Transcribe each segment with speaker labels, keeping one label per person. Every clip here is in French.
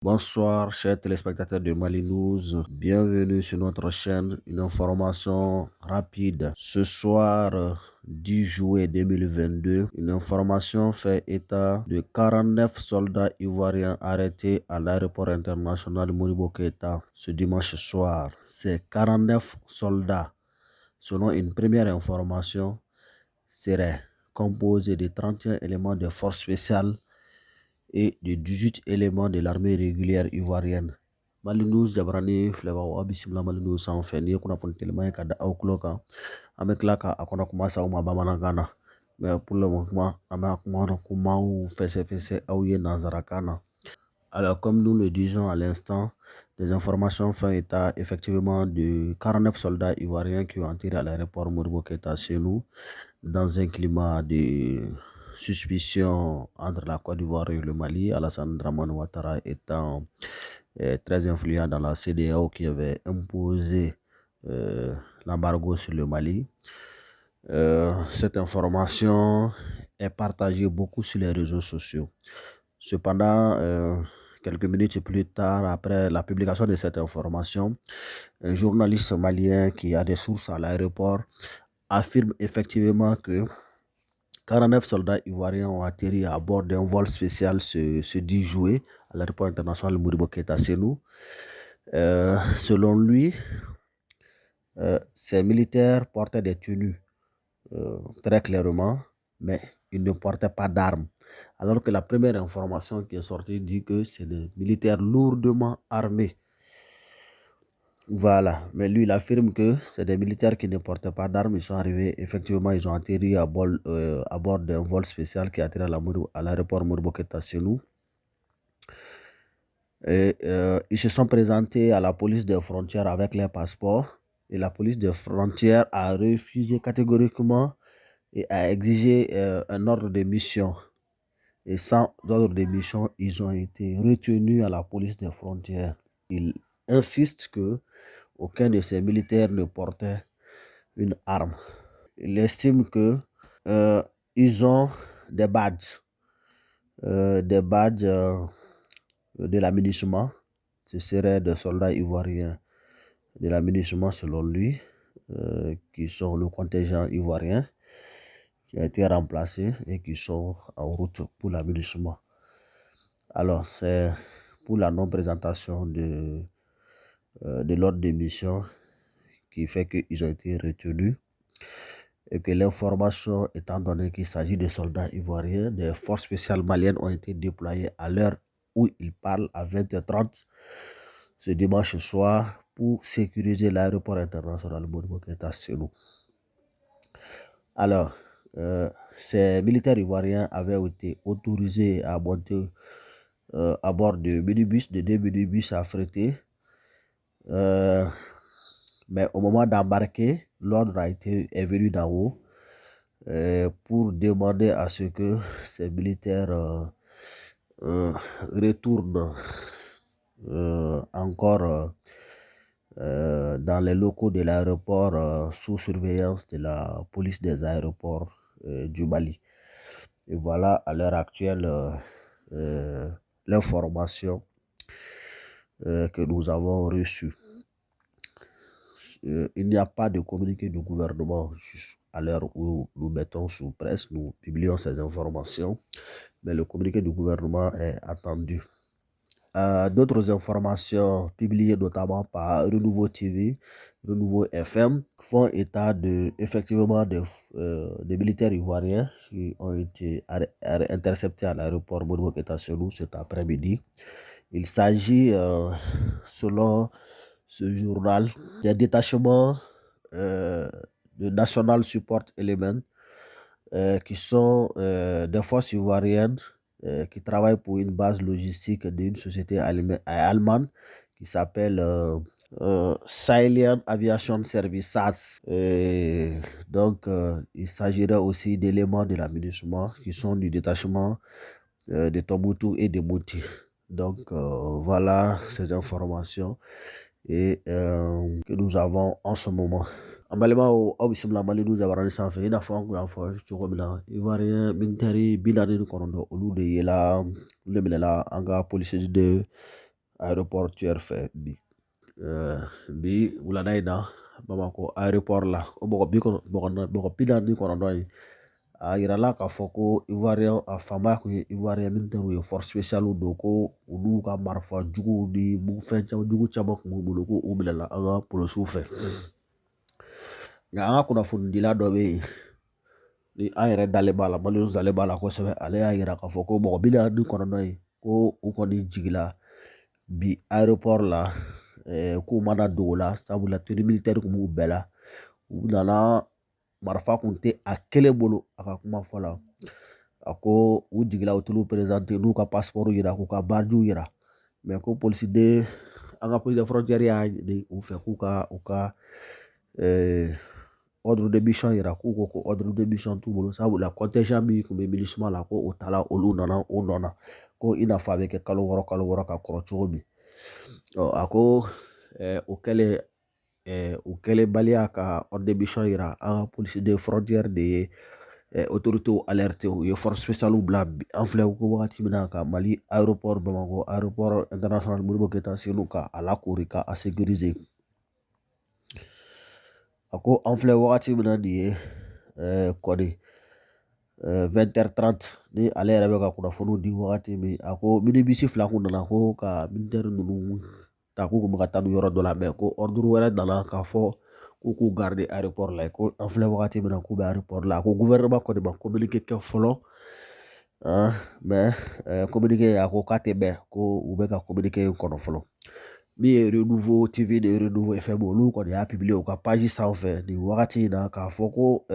Speaker 1: Bonsoir, chers téléspectateurs de Mali News. Bienvenue sur notre chaîne. Une information rapide. Ce soir, 10 juillet 2022, une information fait état de 49 soldats ivoiriens arrêtés à l'aéroport international Modibo Keïta ce dimanche soir. Ces 49 soldats, selon une première information, seraient composés de 31 éléments de force spéciale et de 18 éléments de l'armée régulière ivoirienne. Mali News jabarani fleva wa bisimila Mali News sanfɛ n'i ye kunnafoni telima ye ka da aw tulo kan an bɛ tila ka a kɔnɔ kuma s'aw ma bamanankan na mais pour le moment an bɛ kumaw fɛsɛfɛsɛ aw ye nanzarakan na. Alors comme nous le disons à l'instant, des informations font état effectivement de 49 soldats ivoiriens qui ont atterri à l'aéroport Modibo Keïta chez nous dans un climat de suspicion entre la Côte d'Ivoire et le Mali, Alassane Dramane Ouattara étant très influent dans la CEDEAO qui avait imposé l'embargo sur le Mali. Cette information est partagée beaucoup sur les réseaux sociaux. Cependant, quelques minutes plus tard, après la publication de cette information, un journaliste malien qui a des sources à l'aéroport affirme effectivement que 49 soldats ivoiriens ont atterri à bord d'un vol spécial ce 10 juillet à l'aéroport international Modibo Keïta Sénou. Selon lui, ces militaires portaient des tenues très clairement, mais ils ne portaient pas d'armes. Alors que la première information qui est sortie dit que c'est des militaires lourdement armés. Voilà, mais lui il affirme que c'est des militaires qui ne portaient pas d'armes. Ils sont arrivés, effectivement, ils ont atterri à bord d'un vol spécial qui a atterri à l'aéroport Modibo Keïta Sénou. Et ils se sont présentés à la police des frontières avec leurs passeports. Et la police des frontières a refusé catégoriquement et a exigé un ordre de mission. Et sans ordre de mission, ils ont été retenus à la police des frontières. Ils insistent que aucun de ces militaires ne portait une arme. Il estime que ils ont des badges de l'aménagement. Ce seraient des soldats ivoiriens de l'aménagement selon lui, qui sont le contingent ivoirien qui a été remplacé et qui sont en route pour l'aménagement. Alors c'est pour la non-présentation de l'ordre de mission qui fait qu'ils ont été retenus et que l'information étant donné qu'il s'agit de soldats ivoiriens, des forces spéciales maliennes ont été déployées à l'heure où ils parlent à 20h30 ce dimanche soir pour sécuriser l'aéroport international Modibo Keïta Sénou. Alors, ces militaires ivoiriens avaient été autorisés à monter à bord de deux minibus affrétés. Mais au moment d'embarquer, l'ordre est venu d'en haut pour demander à ce que ces militaires retournent encore dans les locaux de l'aéroport sous surveillance de la police des aéroports du Mali. Et voilà à l'heure actuelle l'information que nous avons reçue. Il n'y a pas de communiqué du gouvernement à l'heure où nous mettons sous presse, nous publions ces informations, mais le communiqué du gouvernement est attendu. D'autres informations publiées notamment par Renouveau TV, Renouveau FM font état effectivement des militaires ivoiriens qui ont été interceptés à l'aéroport Modibo Keïta Sénou cet après-midi. Il s'agit, selon ce journal, des détachements de National Support Element qui sont des forces ivoiriennes qui travaillent pour une base logistique d'une société allemande qui s'appelle Sahelian Aviation Services. Donc, il s'agirait aussi d'éléments de l'aménagement qui sont du détachement de Tombouctou et de Mouti. Donc, voilà ces informations et que nous avons en ce moment. En balima o aw bisimila Mali News jabarani sanfɛ i n'a fɔ an kun y'a fɔ cogo min na ivoirien militaire 49 olu de minɛla an ka policiers de aéroportuaire fɛ bi bi wulada in na Bamako aéroport la o mɔgɔ 49 in a yirala k'a fɔ ko Ivoirien a fanba kun ye Ivoirien militaire ye force spéciale don ko olu ka marifa juguw ni fɛn jugu caman kun b'u bolo ko u minɛla an ka polisiw fɛ nka an ka kunnafonidila dɔ bɛ yen ni an yɛrɛ dalen b'a la Maliens dalen b'a la kosɛbɛ ale y'a yira k'a fɔ ko mɔgɔ 49 in ko u kɔni jigila bi aéroport la k'u mana dogo la sabula tenue militaire kun b'u bɛɛ la u nana marifa kun tɛ a kelen bolo a ka kuma fɔ la a ko u jigila u t'olu présenter n'u ka passeport yira k'u ka badge yira mais ko polisiden an ka police de frontière y'a ɲini u fɛ k'u ka ordre de mission yira k'u ko ordre de mission t'u bolo sabula contingent min kun bɛ MINUSMA la ko o taala olu nana o nɔ na ko i n'a fɔ a bɛ kɛ kalo wɔɔrɔ ka kɔrɔ cogo min a ko o kɛlenbaliya ka ordre de mission yira an ka police de frontière de ye autorités alerte u ye force spéciale bila an filɛ ko wagati min na ka Mali aéroport Bamako aéroport international Modibo Keyita Senu ka a lakori ka a sécuriser a ko an filɛ wagati min na nin ye kɔni 20h30 ni ale yɛrɛ bɛ ka kunnafoniw di wagati min a ko minibisi 2 kun nana ko ka militaire ninnu ta k'u kun bɛ ka taa n'u yɔrɔ dɔ la mais ko ordre wɛrɛ nana k'a fɔ k'u garder aéroport la ko an filɛ wagati min na k'u bɛ aéroport la a ko gouvernement kɔni ma communiqué kɛ fɔlɔ mais communiqué a ko k'a tɛ bɛn ko u bɛ ka communiqué in kɔnɔ fɔlɔ min ye Renouveau TV de Renouveau FM olu kɔni y'a publié u ka page sanfɛ nin wagati in na k'a fɔ ko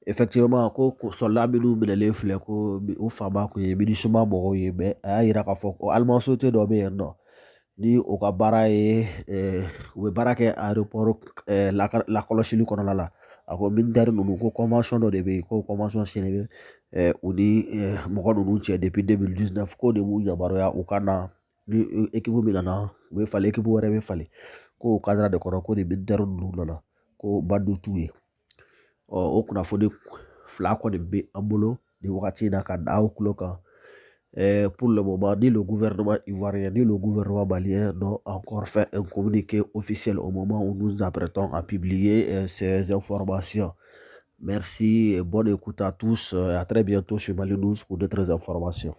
Speaker 1: effectivement ko soldat minnu minɛlen filɛ ko u fanba kun ye MINUSMA mɔgɔw ye mais a y'a yira k'a fɔ ko allemand société dɔ bɛ yen nɔ ni o ka baara ye u bɛ baara kɛ aéroport lakɔlɔsili kɔnɔna la a ko militaire ninnu ko convention dɔ de bɛ yen ko convention signée bɛ u ni mɔgɔ ninnu cɛ depuis 2019 ko de b'u yamaruya u ka na ni équipe min nana u bɛ falen équipe wɛrɛ bɛ falen ko o cadre de kɔnɔ ko ni militaire ninnu nana ko badu t'u ye o kunnafoni 2 kɔni bɛ an bolo ni wagati in na ka da aw tulo kan pour le moment ni le gouvernement ivoirien ni le gouvernement malien n'ont encore fait un communiqué officiel au moment où nous nous apprêtons à publier ces informations. Merci et bonne écoute à tous et à très bientôt sur Mali News pour d'autres informations.